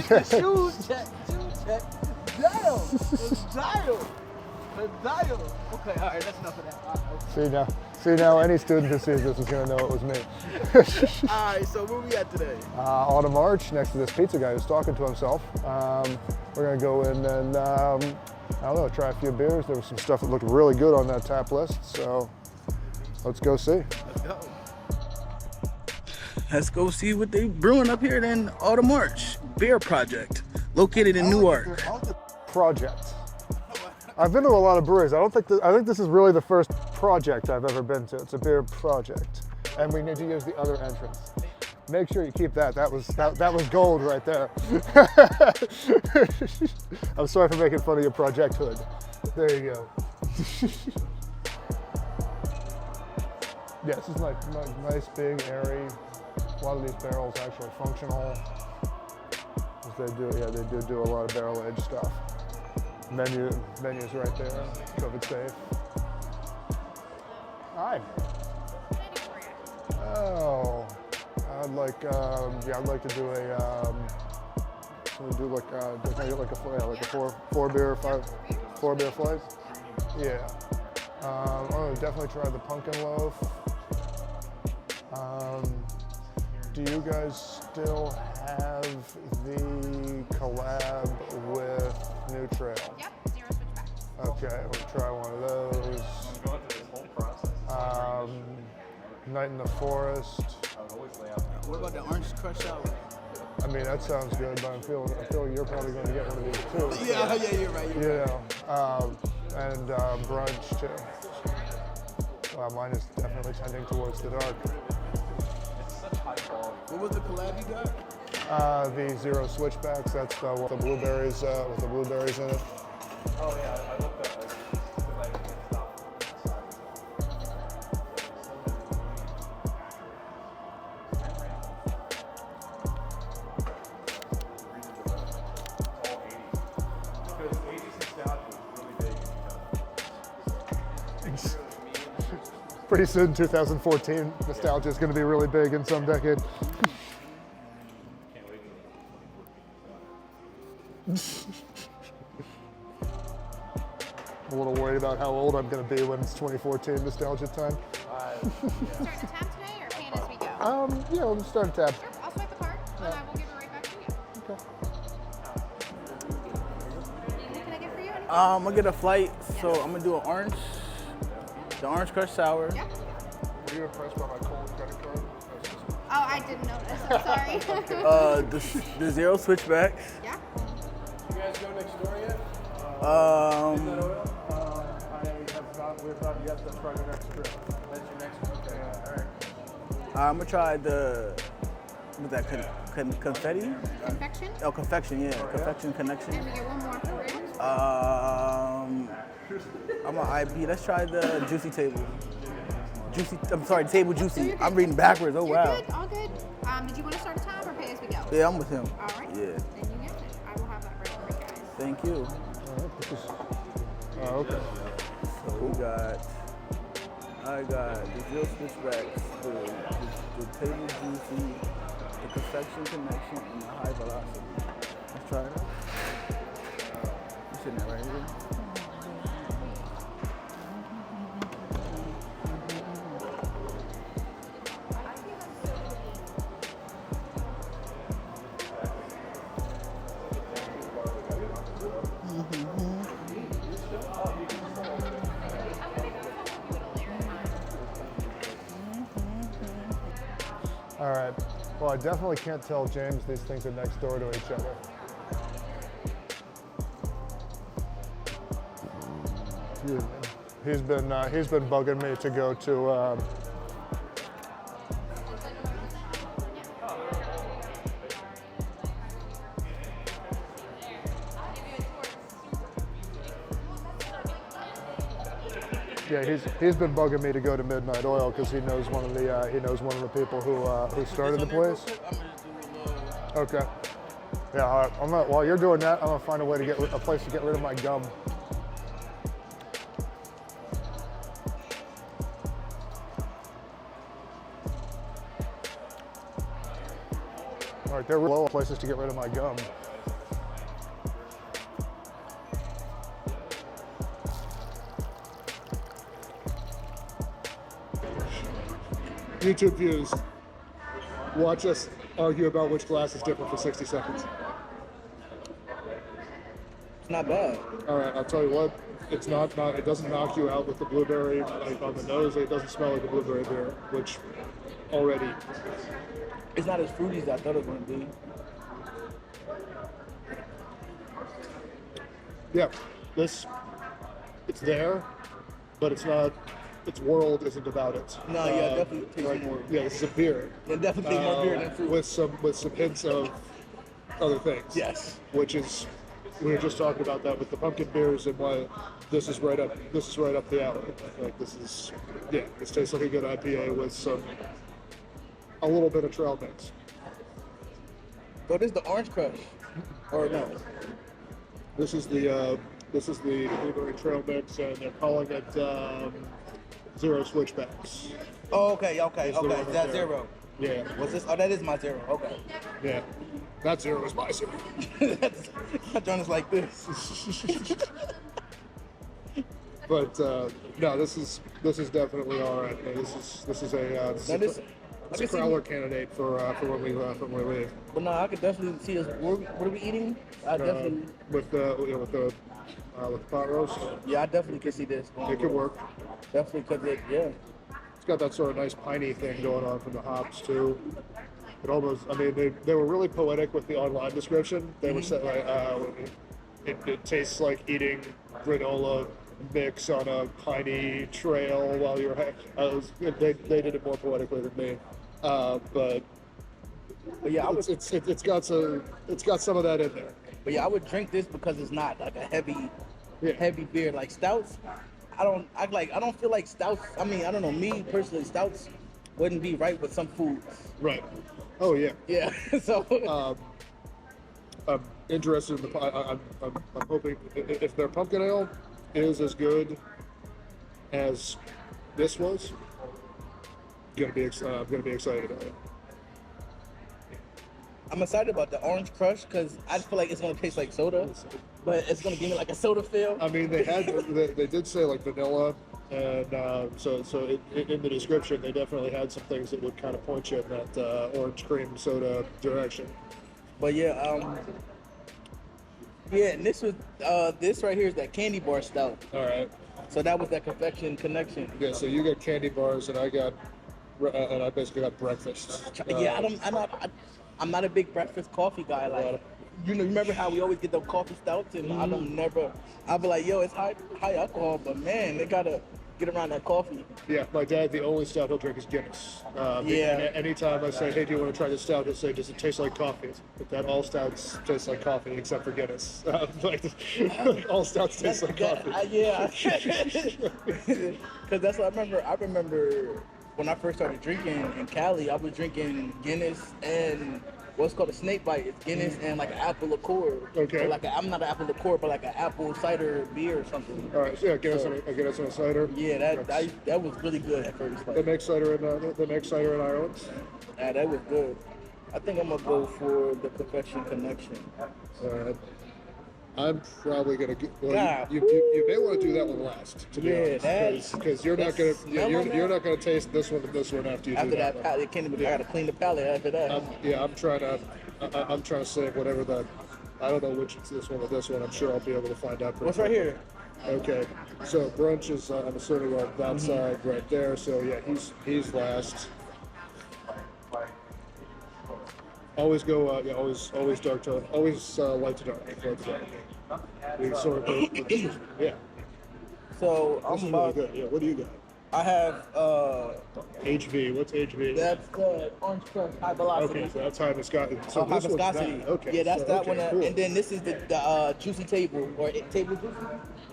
Shoe check. Dial. Okay, all right, that's enough of that. All right. See now, any student who sees this is going to know it was me. All right, so where we at today? On a march next to this pizza guy who's talking to himself. We're going to go in and, I don't know, try a few beers. There was some stuff that looked really good on that tap list, so let's go see. Let's go see what they brewing up here in Auto March Beer Project, located in Newark. Project. I've been to a lot of breweries. I think this is really the first project I've ever been to. It's a beer project, and we need to use the other entrance. Make sure you keep that. That was gold right there. I'm sorry for making fun of your project hood. There you go. Yeah, this is nice, big, airy. A lot of these barrels actually functional. They do a lot of barrel aged stuff. Menu's right there, COVID safe. Hi. Oh, I'd like to do a four beer flight. Yeah. Oh, definitely try the pumpkin loaf. Do you guys still have the collab with New Trail? Yep, 0 switchbacks. Okay, we'll try one of those. I'm going through this whole process. Night in the Forest. I would always lay out. What about the orange crush sour? I mean, that sounds good, but I feel you're probably going to get one of these too. Yeah, you're right. And brunch too. Well, mine is definitely tending towards the dark. It's such high quality. What was the collab you got? The 0 switchbacks. That's with the blueberries in it. Oh yeah, I looked at it. Pretty soon, 2014, nostalgia is going to be really big in some decade. I'm a little worried about how old I'm going to be when it's 2014 nostalgia time. Starting the tab today or paying as we go? Yeah, we'll just start a tab. Sure, I'll swipe the card and I will give it right back to you. Okay. What can I get for you? Anything? I'm gonna get a flight, so I'm gonna do the orange crush sour. Yep. Were you impressed by my cold credit card? Oh, I didn't notice. I'm sorry. The 0 switchbacks. Yeah. You guys go next door yet? Um, I have not. We've not yet. That's probably the next trip. That's your next one. Okay. All right. I'm gonna try confetti? Confection. Oh, confection, yeah. Confection connection. And we get one more for real. I'm on IB. Let's try the juicy table. Table juicy. you're good. I'm reading backwards. Oh, You're wow. good. All good. Did you want to start a tab or pay as we go? Yeah, I'm with him. All right. Yeah. Then you get it. I will have that ready for you guys. Thank you. Oh, okay. So I got the 0 switchbacks, the table juicy, the confection connection, and the high velocity. Let's try it out. You sitting there right here. All right. Well, I definitely can't tell James these things are next door to each other. He's been bugging me to go to. Yeah, he's been bugging me to go to Midnight Oil because he knows one of the people who started the place. Okay. Yeah. All right. While you're doing that, I'm gonna find a way to get a place to get rid of my gum. All right, there were low places to get rid of my gum. YouTube views. Watch us argue about which glass is different for 60 seconds. It's not bad. All right, I'll tell you what. It's not. It doesn't knock you out with the blueberry like on the nose. It doesn't smell like a blueberry beer, which already. It's not as fruity as I thought it was going to be. Yeah, it's there, but it's not. Its world isn't about it. No, yeah, definitely tastes more. Yeah, this is a beer. It definitely tastes more beer than fruit. With some hints of other things. Yes. Which is, we were just talking about that with the pumpkin beers and why this is right up the alley. Like this tastes like a good IPA with a little bit of trail mix. So this is the Orange Crush, or no? This is the blueberry trail mix, and they're calling it Zero Switchbacks. Oh, okay. Is the one That's there. zero. Yeah. What's this? Oh, that is my zero. Okay. Yeah. That zero is my zero. My joint is like this. But no, this is definitely all right. This is a crowler candidate for when we leave. But no, I could definitely see us. What are we eating? I definitely. With the pot roast. Yeah, I definitely could see this. It could work. Definitely could. Yeah. It's got that sort of nice piney thing going on from the hops too. It almost, I mean, they were really poetic with the online description. They were saying like, it tastes like eating granola mix on a piney trail while you're. They did it more poetically than me, but yeah, it's got some of that in there. But yeah, I would drink this because it's not like a heavy beer like stouts. I don't feel like stouts. I mean, I don't know. Me personally, stouts wouldn't be right with some foods. Right. Oh yeah. Yeah. So. I'm interested in the. I'm hoping if their pumpkin ale is as good as this was, I'm gonna be excited about it. I'm excited about the Orange Crush because I feel like it's gonna taste like soda, but it's gonna give me like a soda feel. I mean, they did say like vanilla, and so in the description they definitely had some things that would kind of point you in that orange cream soda direction. But yeah, and this was this right here is that candy bar stout. All right. So that was that confection connection. Yeah. So you got candy bars, and I basically got breakfast. Yeah, I'm not a big breakfast coffee guy. Like, you remember how we always get the coffee stouts, and I'll be like, yo, it's high alcohol, but man, they gotta get around that coffee. Yeah, my dad, the only stout he'll drink is Guinness. Yeah. Anytime I say, hey, do you want to try this stout? He'll say, does it taste like coffee? But that all stouts taste like coffee except for Guinness. All stouts taste like coffee. Yeah. Because that's what I remember when I first started drinking in Cali, I was drinking Guinness and what's called a snake bite. It's Guinness and like an apple liqueur. Okay. So I'm not an apple liqueur, but like an apple cider beer or something. All right, so yeah, Guinness and a cider. Yeah, that was really good at first. They make cider in Ireland. Yeah, that was good. I think I'm gonna go for the Confection Connection. I'm probably gonna. God, you may want to do that one last, to be honest, because you're not gonna taste this one and this one after you do that. After that palate, I gotta clean the palate after that. I'm trying to save whatever that. I don't know which is this one or this one. I'm sure I'll be able to find out. What's right here? Okay, so brunch is I'm assuming on that side right there. So yeah, he's last. Always go, always dark to, always light to dark. We sort of go, yeah. So This is really good. Yeah, what do you got? I have HV. What's HV? that's the Orange Crush High Velocity. Okay, so that's high viscosity. So High this one's viscosity. that. Okay. Yeah, that's so, that okay, one. Cool. And then this is the Juicy Table or Table Juicy.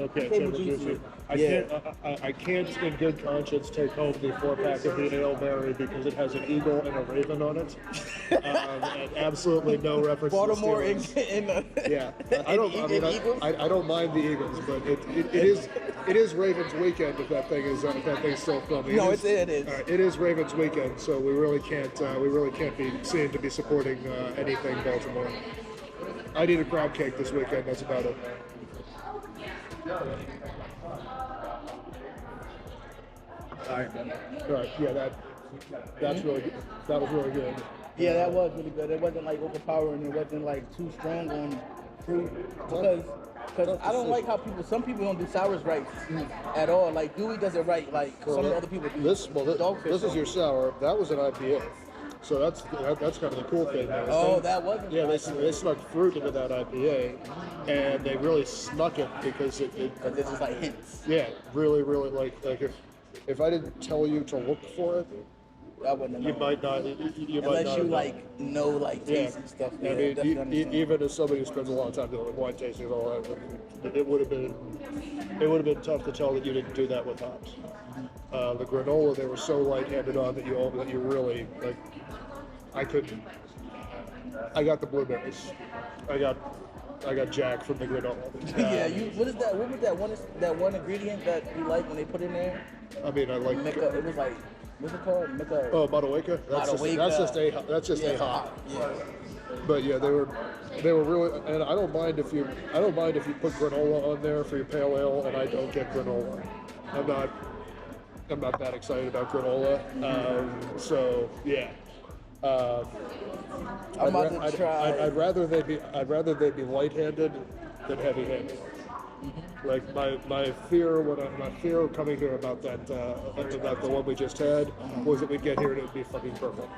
Okay, Table table juicy. juicy. Yeah. I can't in good conscience take home the 4-pack of the Ale Berry because it has an eagle and a raven on it. And absolutely no reference Baltimore to the Steelers. in Yeah, I don't mind the Eagles, but it is Ravens weekend if that thing is still filming. No, it is. All right, it is Ravens weekend, so we really can't be seen to be supporting anything Baltimore. I need a crab cake this weekend. That's about it. All right, yeah, That's really good. That was really good. Yeah, that was really good. It wasn't like overpowering. It wasn't like too strong on fruit. Because I don't like how some people don't do sours right at all. Like Dewey does it right. Like some other people do. This Dogfish is your sour. That was an IPA. So that's kind of the cool thing there. Oh, that wasn't. Yeah, they snuck fruit into that IPA, and they really snuck it because Because it's just like hints. yeah, really like if I didn't tell you to look for it, I wouldn't you know. might not. Unless you like know like taste and stuff. Yeah, I mean, definitely understand. even as somebody who spends a lot of time doing wine tasting and all that, it would have been tough to tell that you didn't do that with hops. The granola, they were so light-handed on that you really like. I got the blueberries. I got Jack from the granola. Yeah, what is that? What was that one ingredient that you like when they put in there? I mean, I like. It was like, what's it called? Oh, Matahueca. That's just a hop. Yeah. But yeah, they were really, and I don't mind if you put granola on there for your pale ale, and I don't get granola. I'm not that excited about granola. So yeah. I'm about to try. I'd rather they be light-handed than heavy-handed. Like my fear coming here about that about the one we just had was that we'd get here and it'd be fucking purple.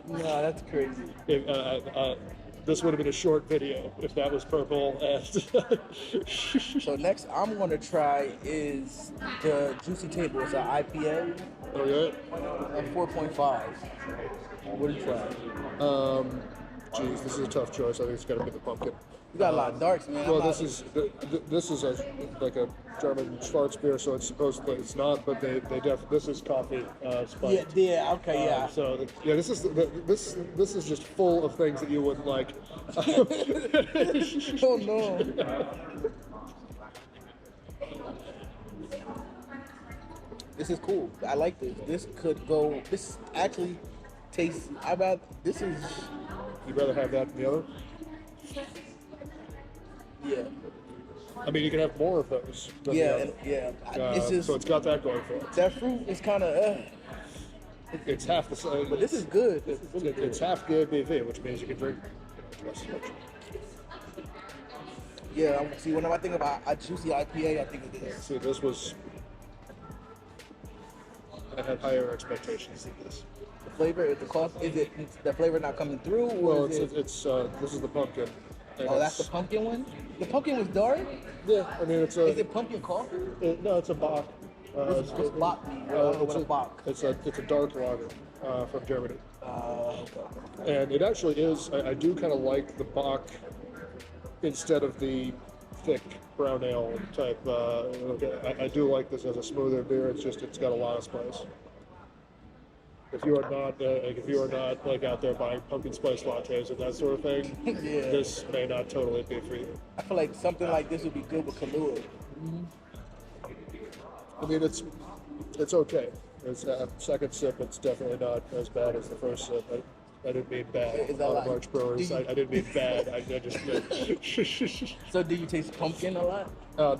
No, that's crazy. This would have been a short video if that was purple. So next I'm gonna try is the Juicy Table. It's an IPA, Oh yeah. a 4.5. What do you try? Geez, this is a tough choice. I think it's got to be the pumpkin. You got a lot of darks, man. Well, this is like a German Schwarzbier, so it's not, but this is coffee spiked. Yeah, okay, yeah. So yeah, this is just full of things that you wouldn't like. Oh no. This is cool. I like this. This could go. This actually tastes. This is. You'd rather have that than the other? Yeah. I mean, you can have more of those. Than the other. It's just so it's got that going for it. that fruit is kind of. It's half the size. But this is good. This is really It's good. half the ABV, which means you can drink twice as much. Yeah. See, whenever I think about a juicy IPA, I think of this. See, this was. I had higher expectations than this. The flavor, is the flavor not coming through? Or Well, is it, this is the pumpkin. And oh, that's the pumpkin one? The pumpkin was dark? Yeah, I mean it's a. Is it pumpkin coffee? No, it's a Bach. What's Bach mean? I don't know what a Bach. It's a dark lager from Germany, Okay. and it actually is. I do kind of like the Bach instead of the thick brown ale type. I do like this as a smoother beer. It's got a lot of spice. If you are not like out there buying pumpkin spice lattes and that sort of thing, Yeah. this may not totally be for you. I feel like something like this would be good with Kahlua. I mean, it's okay. It's second sip. It's definitely not as bad as the first sip. I didn't mean bad. Is that On like- March Brewers. I didn't mean bad. I just meant. So do you taste pumpkin a lot? No,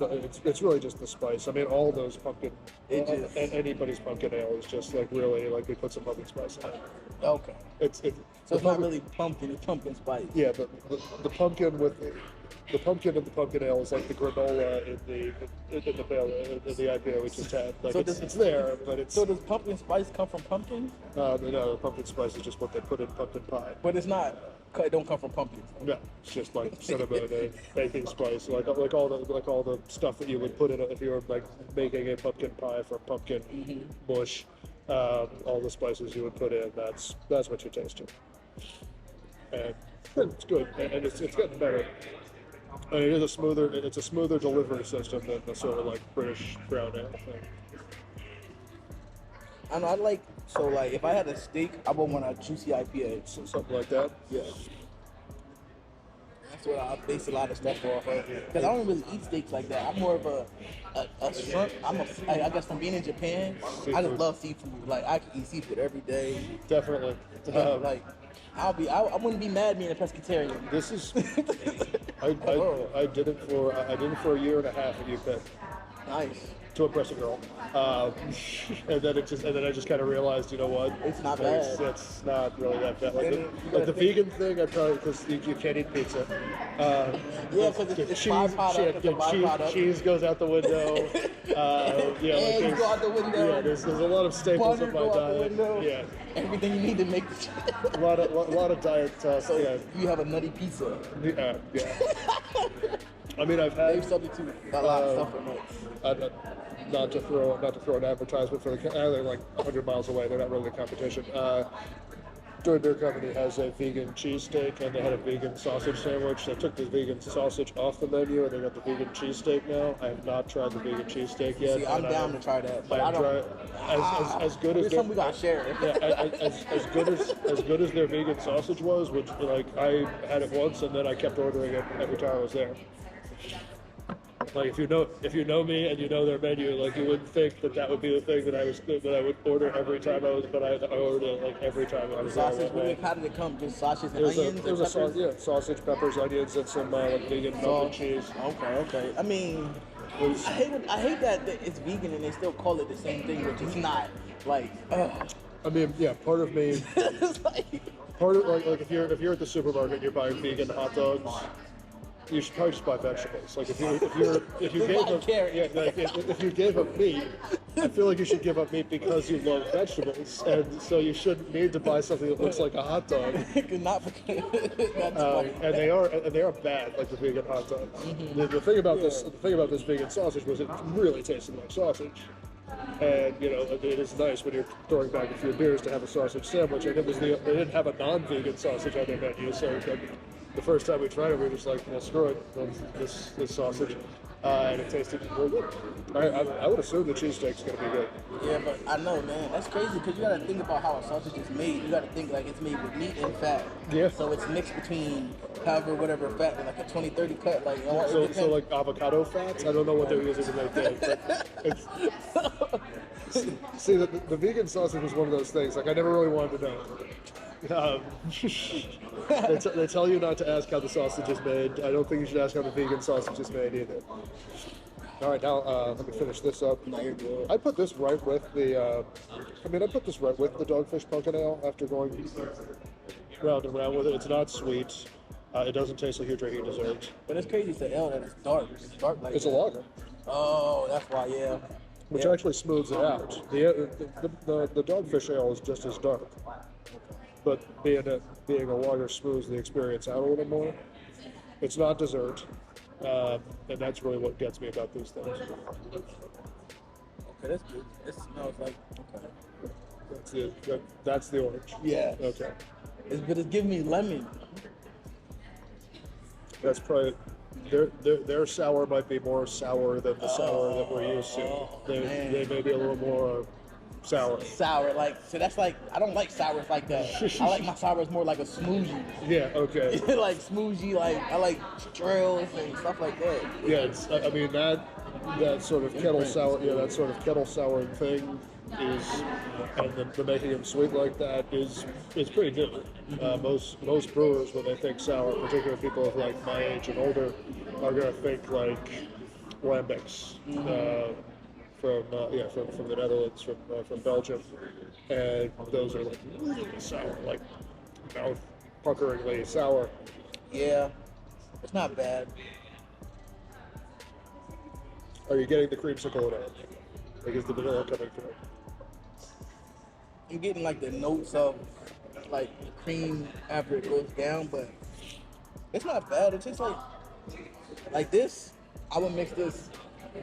it's really just the spice. I mean, all those pumpkin. It just- anybody's pumpkin ale is just like really like we put some pumpkin spice in it. Okay. So it's not really pumpkin, it's pumpkin spice. Yeah, the pumpkin with the pumpkin in the pumpkin ale is like the granola in the IPA we just had. Like So it's there, but it's So does pumpkin spice come from pumpkin? no, the pumpkin spice is just what they put in pumpkin pie. But it don't come from pumpkins. No, it's just like cinnamon and baking spice, like all the stuff that you would put in it if you were like making a pumpkin pie for pumpkin mush. All the spices you would put in, that's what you're tasting. And it's good, and it's getting better. And it's a smoother delivery system than the sort of like British brown ale thing. I know, like if I had a steak, I would want a juicy IPA. So something like that. Yeah. That's what I base a lot of stuff off of. Because I don't really eat steaks like that. I'm more of a shrimp. I guess from being in Japan, I just love seafood. Like I can eat seafood every day. Definitely. Like I wouldn't be mad being a pescatarian. This is. I did it for a year and a half at UK. Nice. to impress a girl. And then I just kind of realized, you know what? It's not It's, bad. it's not really that bad. Like And the, you like gotta the think- vegan thing, I probably because you can't eat pizza. Yeah, because it's byproduct. It's a byproduct. Cheese goes out the window. Yeah, like Eggs there's- go out the window. Yeah, there's a lot of staples Butter of my go out the diet. window. Yeah, Everything you need to make. a lot of diet. So Yeah, you have a nutty pizza. yeah. I mean, I've had. They've substituted a lot of stuff for nuts. Not to throw an advertisement for they're like 100 miles away. They're not really the competition. Joy Beer Company has a vegan cheesesteak and they had a vegan sausage sandwich. They took the vegan sausage off the menu and they got the vegan cheesesteak now. I have not tried the vegan cheesesteak yet. See, I'm and down to try that, but I have don't. as good as There's something we gotta share. as good as their vegan sausage was, which like I had it once and then I kept ordering it every time I was there. Like if you know me and you know their menu, like you wouldn't think that would be the thing that I would order every time I was, but I ordered it like every time I was there. Sausage. How did it come? Just sausage and It was onions. it was and peppers? sausage, peppers, onions, and some like vegan melted cheese. Okay. I mean, I hate that it's vegan and they still call it the same thing, which is not. Like, I mean, yeah, part of me, it's like, part of like if you're at the supermarket, and you're buying vegan hot dogs. You should probably just buy vegetables. Like if you gave up carrots. yeah, like if you gave up meat, I feel like you should give up meat because you love vegetables, and so you shouldn't need to buy something that looks like a hot dog. not because that's funny. And they are bad, like the vegan hot dog. The thing about this vegan sausage was it really tasted like sausage. And you know it is nice when you're throwing back a few beers to have a sausage sandwich. And they didn't have a non-vegan sausage on their menu, so the first time we tried it, we were just like, well, screw it, this sausage, and it tasted really good. I would assume the cheesesteak's gonna be good. Yeah, but I know, man, that's crazy because you gotta think about how a sausage is made. You gotta think like it's made with meat and fat. Yeah. So it's mixed between whatever fat, like a 20-30 cut. Like, So like avocado fats, I don't know what they're using to make that, but it's. See, the vegan sausage was one of those things. Like I never really wanted to know. They tell you not to ask how the sausage is made. I don't think you should ask how the vegan sausage is made either. All right, now let me finish this up. No, you're good. I put this right with the. I put this right with the Dogfish Pumpkin Ale after going round and round with it. It's not sweet. It doesn't taste like you're drinking dessert. But it's crazy. It's the ale that it's dark. It's dark like It's a lager, Oh, that's why. Yeah. which Yeah. actually smooths it out. The Dogfish Ale is just as dark, but being a lager smooths the experience out a little more. It's not dessert, and that's really what gets me about these things. Okay, that's good. It smells like okay. That's the orange. Yeah. Okay. But it's giving me lemon. That's probably their sour might be more sour than the sour that we're used to. They may be a little more sour. Sour, like so. That's like I don't like sours like that. I like my sours more like a smoothie. Yeah. Okay. Like smoothie, like I like trails and stuff like that. Yeah. I mean that sort of kettle sour. Yeah. That sort of kettle sour thing is, and the making them sweet like that is pretty good. Most brewers, when they think sour, particularly people of like my age and older, are gonna think like lambics from the Netherlands, from Belgium, and those are like really sour, like mouth puckeringly sour. Yeah, it's not bad. Are you getting the creamsicle at all? Like is the vanilla coming through? I'm getting like the notes of like the cream after it goes down, but it's not bad. It tastes like this. I would mix this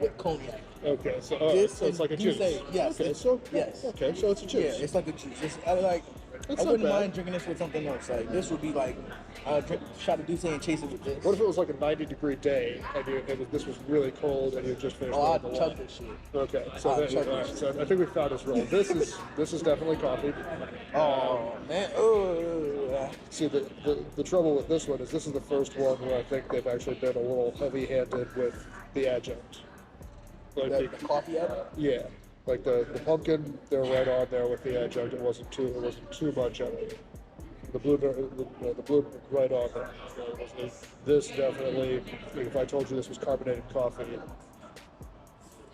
with cognac. Okay, so, so it's like a juice. Yes. Okay, so yes. Okay, so it's a juice. Yeah, it's like a juice. I That's not wouldn't bad. mind drinking this with something else. Like this would be like drink a shot of Douce and chase it with this. What if it was like a 90-degree day and this was really cold and you just finished? Oh, I'd the chug wine? this shit. Okay, so, I'd chug all right, this so I think we found this wrong. This is definitely coffee. Oh man. Oh. See, the trouble with this one is this is the first one where I think they've actually been a little heavy-handed with the adjunct. Like The coffee adjunct? yeah, like the pumpkin, they're right on there with the adjunct. It wasn't too much of it. The blueberry, the blueberry right on there. This definitely. If I told you this was carbonated coffee,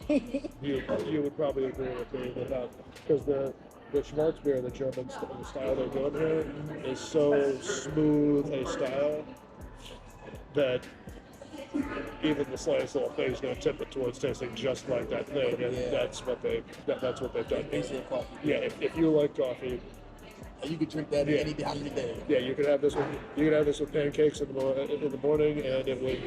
you would probably agree with me with that because the Schwarzbier, the German the style they're doing here, is so smooth a style that even the slightest little thing is going to tip it towards tasting just like that thing, and Yeah. that's what they've done. Basically a coffee. Yeah, if you like coffee, And you could drink that Yeah. any time of the day. yeah, you could have this with pancakes in the morning, and it would.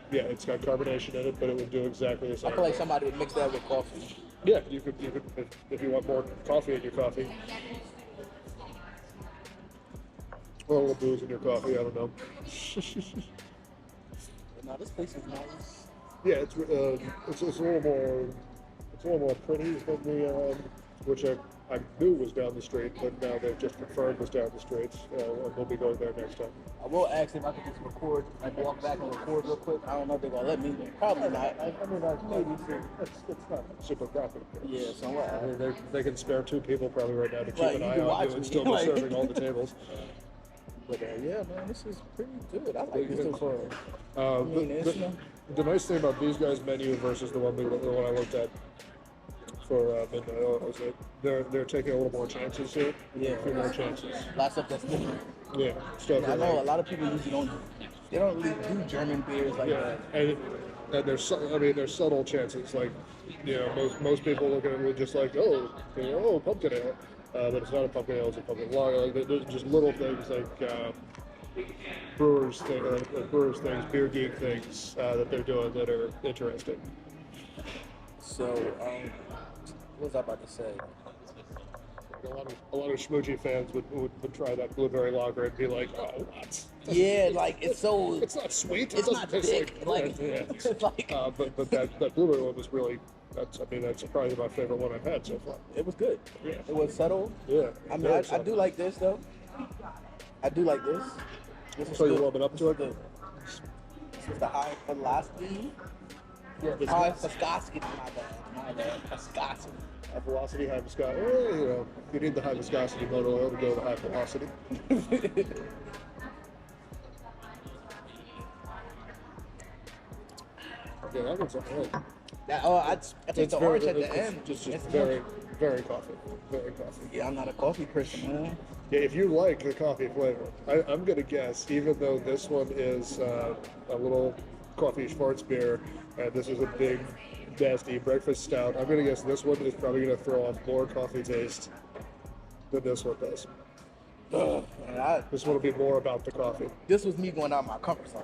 Yeah, it's got carbonation in it, but it would do exactly the I same. feel like somebody would mix that with coffee. Yeah, you could if you want more coffee in your coffee. Or a little booze in your coffee, I don't know. But no, this place is nice. Yeah, it's a little more pretty than the which I knew was down the street, but now they've just confirmed was down the street. And we'll be going there next time. I will ask if I could just record, like walk back and record real quick. I don't know if they're gonna let me. Probably not. Maybe. It's not super profit. Yeah, so what? I mean, they can spare 2 people probably right now to keep Right, an you eye can on watch you and me, still be like- serving all the tables. But yeah, man, this is pretty good. I like this so far. Uh, mean, it's not- the nice thing about these guys' menu versus the one I looked at for midnight oil is that they're taking a little more chances here. Yeah. A few more chances. Lots of that's different. Yeah, stuff. I that, know a like, lot of people usually don't. They don't really do German beers like yeah, that. and there's subtle chances. Like, most people look at it with just like, oh, pumpkin ale, but it's not a pumpkin ale, it's a pumpkin lager. Like, there's just little things like brewers things, beer geek things that they're doing that are interesting. So, what was I about to say? A lot of schmoojie fans would try that blueberry lager and be like, oh, what? Yeah, like it's so. It's not sweet. It's it not doesn't taste thick. Like, yeah. it's like But that blueberry one was really. That's probably my favorite one I've had so far. it was good. Yeah. It was subtle. Yeah. I mean, very I subtle. do like this though. I do like this. This is So you're good. warming up to it? This is the high velocity. Yeah, This high is- viscosity. My bad. Viscosity. High velocity, high viscosity. You need the high viscosity motor oil to go to high velocity. Yeah, that one's alright. I take the orange at the end. Just It's very, very coffee. Very coffee. Yeah, I'm not a coffee person, man. Yeah, if you like the coffee flavor, I'm gonna guess, even though this one is a little coffee Schwarzbier, and this is a big, nasty breakfast stout, I'm gonna guess this one is probably gonna throw on more coffee taste than this one does. And This one will be more about the coffee. this was me going out of my comfort zone.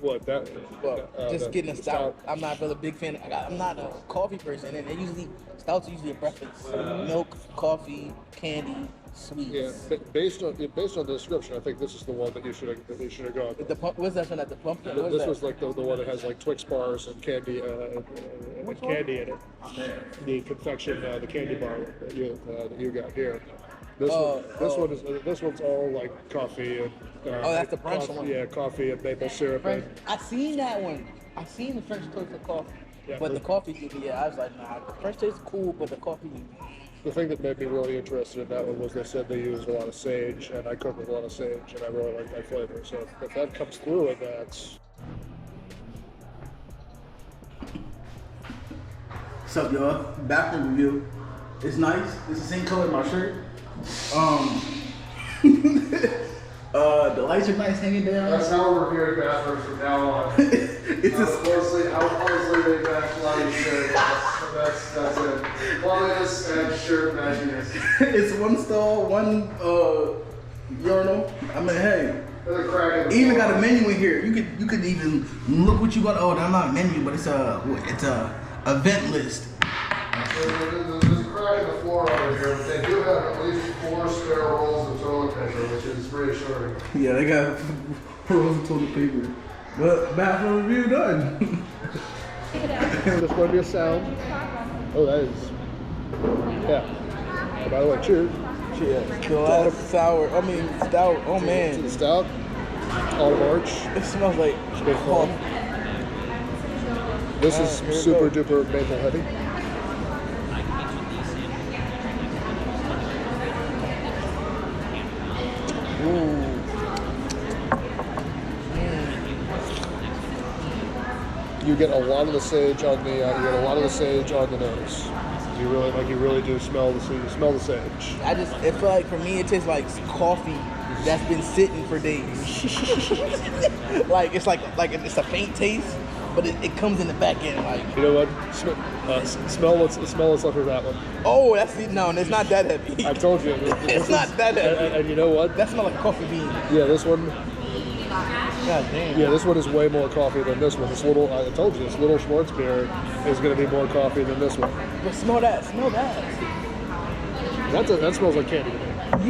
What that? Well, just getting a the stout. I'm not really a big fan. I'm not a coffee person, and stouts are usually a breakfast. Milk, coffee, candy, sweets. Yeah, based on the description, I think this is the one that you should have gone. The what's that one at the pumpkin? What is This that? was like the one that has like Twix bars and candy and candy in it. The confection, the candy bar that you got here. This one's all like coffee and. That's the brunch coffee, one. Yeah, coffee and maple syrup. And, I seen that one. I seen the French toast of coffee, Yeah, but the but- coffee, yeah, I was like, nah. The French taste is cool, but the coffee. the thing that made me really interested in that one was they said they used a lot of sage, and I cook with a lot of sage, and I really like that flavor. So if that comes through in that. What's up, y'all? Bathroom review. It's nice. It's the same color as my shirt. The lights are nice hanging down. That's how we're reviewing bathrooms from now on. It's How just closely they backlight shirt. That's it. Cleanliness and shirt matchiness. it's one stall, one urinal. I mean, hey, There's a crack in the even floor. got a menu in here. You could even look what you got. Oh, that's not a menu, but it's a event list. There's a crack in the floor over here, but they do have at least 4 spare rolls of toilet paper, which is reassuring. Yeah, they got rolls of toilet paper. But bathroom review done. There's going to be a sound. Oh, that is. Yeah. Oh, by the way, cheers. Cheers. The last sour. I mean stout. Oh To man, the stout. Autumn Arch. it smells like Good coffee. This Alright, is here we super go. duper maple heavy. you get a lot of the sage on the nose. You really do smell the sage. It feel like for me it tastes like coffee that's been sitting for days. like it's a faint taste, but it comes in the back end like. You know what? Smell what's left of that one. Oh, it's not that heavy. I told you. It's not that heavy. And you know what? That smells like coffee bean. Yeah, this one. God damn. Yeah, this one is way more coffee than this one. I told you, this little Schwartz beer is going to be more coffee than this one. But smell that. That smells like candy to me.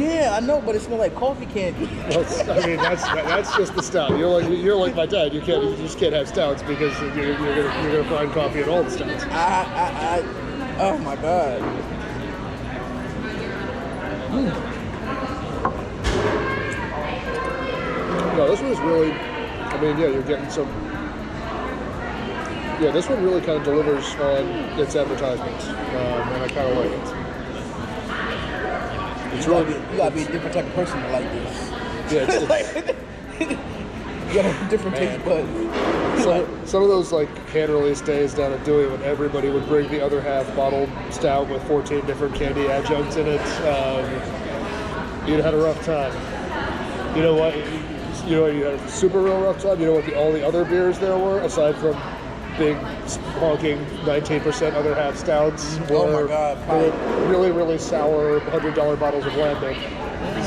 Yeah, I know, but it smells like coffee candy. That's just the stout. You're like my dad. You just can't have stouts because you're gonna find coffee in all the stouts. Oh my god. No, this one is really. I mean, yeah, you're getting some. Yeah, this one really kind of delivers on its advertisement, and I kind of like it. You gotta be a different type of person to like this. Yeah, you gotta have different taste buds. Some of those like can release days down at Dewey when everybody would bring the other half bottled stout with 14 different candy adjuncts in it. You'd had a rough time. You know what? You had a super real rough time. You know what all the other beers there were aside from big honking 19% other half stouts were, oh my God, were really, really sour $100 bottles of Lambic.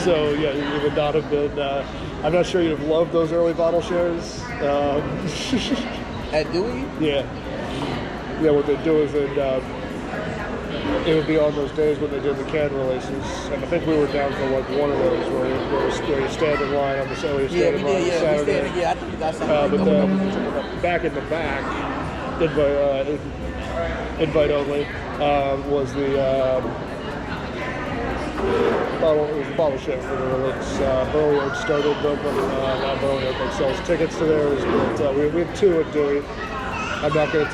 So yeah, you would not have been. I'm not sure you'd have loved those early bottle shares. At Dewey? Yeah. What they do is it would be on those days when they did the can releases, and I think we were down for like one of those where you stand in line on the Saturday. Yeah, we did. Yeah, we stand. Yeah, I think we got something. But back in the back, invite only, was the bottle. It was the bottle show for the release. Burley started, not Burley Oak sells tickets to theirs, but we have two at Dewey. I'm not going to.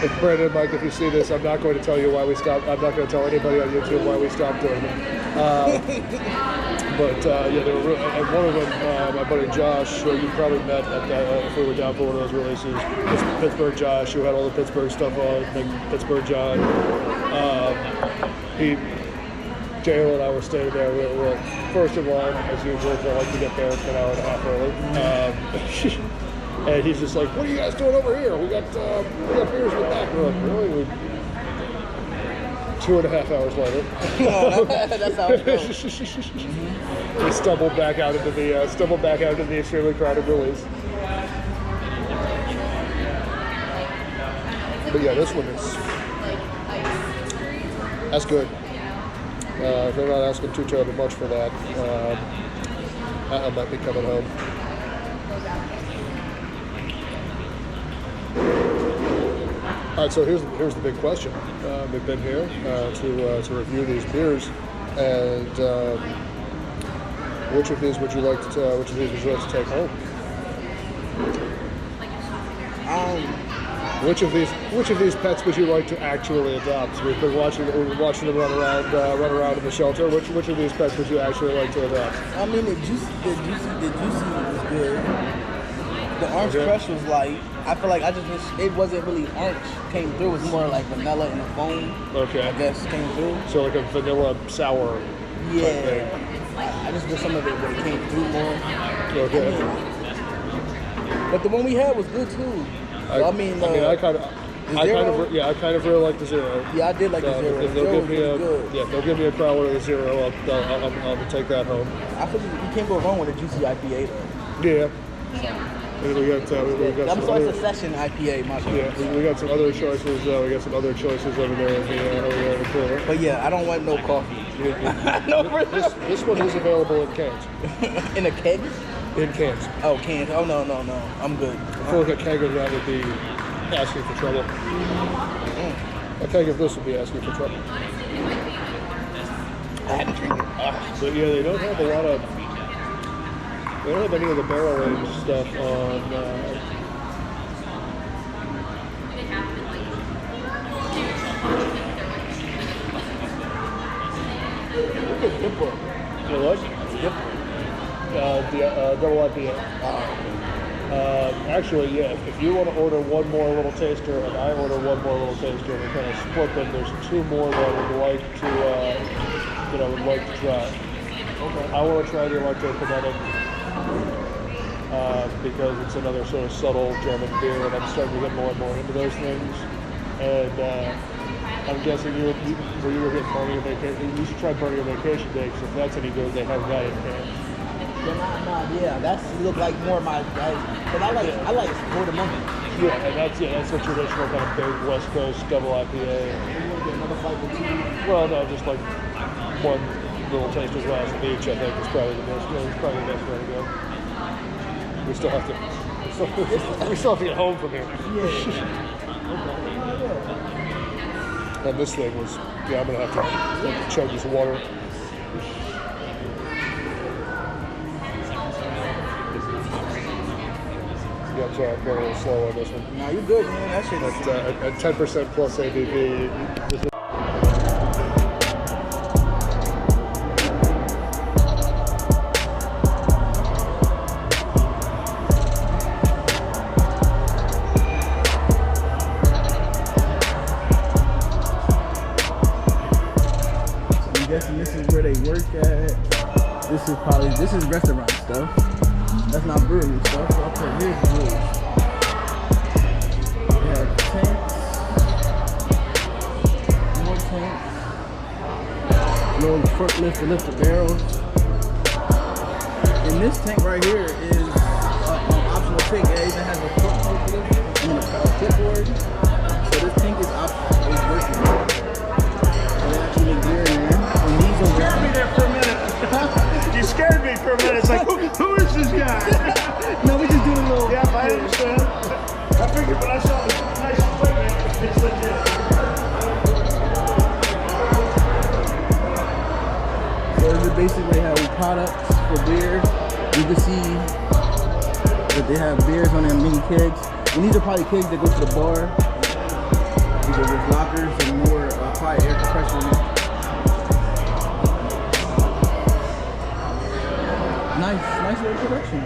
If Brandon and Mike, if you see this, I'm not going to tell you why we stopped. I'm not going to tell anybody on YouTube why we stopped doing them. But they were. And one of them, my buddy Josh, who you probably met at if we were down for one of those releases. Pittsburgh Josh, who had all the Pittsburgh stuff on, Pittsburgh John. J.O. and I were staying there. We were first in line as usual. I like to get there an hour and a half early. And he's just like, "What are you guys doing over here? We got beers in the back." We're like, "Really?" 2.5 hours later, that's how it goes. We stumbled back out into the extremely crowded release. But yeah, this one is that's good. If they're not asking too terribly much for that, I might be coming home. All right, so here's the big question. We've been here to review these beers, and which of these would you like to take home? Which of these pets would you like to actually adopt? We've been watching them run around in the shelter. Which of these pets would you actually like to adopt? I mean, the juicy was good. The orange crush was light. I feel like I just wish it wasn't really orange came through. It was more like vanilla and a foam. Okay. I guess came through. So like a vanilla sour. Yeah. Type thing. I just wish some of it would have came through more. Okay. But the one we had was good too. I kind of really like the zero. Yeah, I did like the zero. If they'll give me they'll give me a crowler of the zero. I'll take that home. I feel you can't go wrong with a juicy IPA though. Yeah. And we got I'm sorry, it's a session IPA, my bad. Yeah, we got some other choices. We got some other choices over there in the cooler. But yeah, I don't want no coffee. This one is available in cans. In a keg? In cans. Oh, cans. Oh no, I'm good. I feel like a keg of that would be asking for trouble. A keg of this would be asking for trouble. I had to drink it. But yeah, they don't have a lot of. They don't have any of the barrel aged stuff on. It's different. You know what? It's different. Double IPA. Actually, yeah. If you want to order one more little taster and I order one more little taster, and we kind of split them. There's two more that I would like to, try. Okay. I want to try the electrokinetic because it's another sort of subtle German beer, and I'm starting to get more and more into those things. And I'm guessing you were hitting Burning Vacation. You should try Burning Vacation Day because if that's any good, they have that in cans. Yeah, that's look like more my guys. But I like Florida Monkey. Yeah, and that's a traditional kind of big West Coast double IPA. Another flight for two. Well, no, just like one little taster glass of each. I think is probably the best. It's probably the best way to go. We still have to get home from here. Yeah. And this thing was, I'm gonna have to chug this water. Yeah, I'm sorry, I'm going a little slow on this one. Nah, you good, man. That shit is At 10% plus ABV, I'm guessing this is where they work at. This is restaurant stuff. That's not brewery stuff. So I'll put here's the brewery. They have tanks, more tanks, little forklift to lift the barrels. And this tank right here is an optional tank. It even has a forklift and a clipboard. So this tank is optional. It's working. So they actually make beer in there. And these over scared me there for a minute. You scared me for a minute. It's like, who is this guy? No, we just doing a little. Yeah, I understand. I figured when I saw this nice equipment, it's legit. So this is basically how we products for beer. You can see that they have beers on their mini kegs. And these are probably kegs that go to the bar. Because there's lockers and more high air compression. Nice little production.